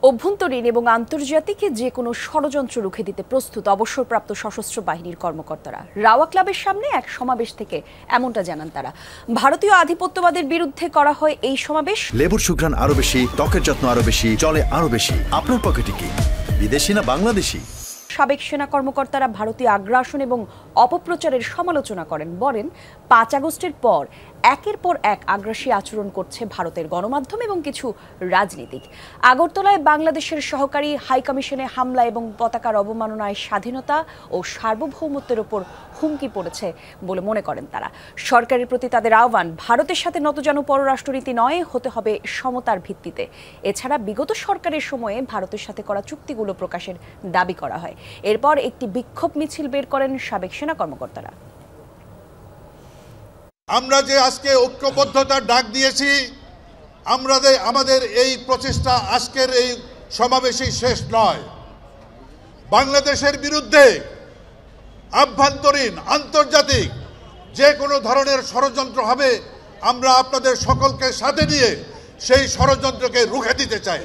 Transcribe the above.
অভ্যন্তরীণ এবং আন্তর্জাতিক যে কোনো ষড়যন্ত্র রুখে দিতে প্রস্তুত অবসরপ্রাপ্ত সশস্ত্র বাহিনীর কর্মকর্তারা। রাওয়া ক্লাবের সামনে এক সমাবেশ থেকে এমনটা জানান তারা। ভারতীয় আধিপত্যবাদের বিরুদ্ধে করা হয় এই সমাবেশ। লেবুর সুঘ্রাণ আরো বেশি, ত্বকের যত্ন আরো বেশি, চলে আরো বেশি। আপনার পকেটে কি বিদেশি না বাংলাদেশি? সাবেক সেনা কর্মকর্তারা ভারতীয় আগ্রাসন এবং অপপ্রচারের সমালোচনা করেন। বলেন 5 আগস্টের পর একের পর এক আগ্রাসী আচরণ করছে ভারতের গণমাধ্যম এবং কিছু রাজনীতিক। আগরতলায় বাংলাদেশের সহকারী হাইকমিশনে হামলা এবং পতাকার অবমাননায় স্বাধীনতা ও সার্বভৌমত্বের উপর হুমকি পড়েছে বলে মনে করেন তারা। সরকারের প্রতি তাদের আহ্বান, ভারতের সাথে নতজানু পররাষ্ট্রনীতি নয়, হতে হবে সমতার ভিত্তিতে। এছাড়া বিগত সরকারের সময়ে ভারতের সাথে করা চুক্তিগুলো প্রকাশের দাবি করা হয়। এরপর একটি বিক্ষোভ মিছিল বের করেন সাবেক সেনা কর্মকর্তারা। আমরা যে আজকে ঐক্যবদ্ধতার ডাক দিয়েছি, আমাদের এই প্রচেষ্টা আজকের এই সমাবেশেই শেষ নয়। বাংলাদেশের বিরুদ্ধে আভ্যন্তরীণ আন্তর্জাতিক যে কোনো ধরনের ষড়যন্ত্র হবে, আমরা আপনাদের সকলকে সাথে নিয়ে সেই ষড়যন্ত্রকে রুখে দিতে চাই।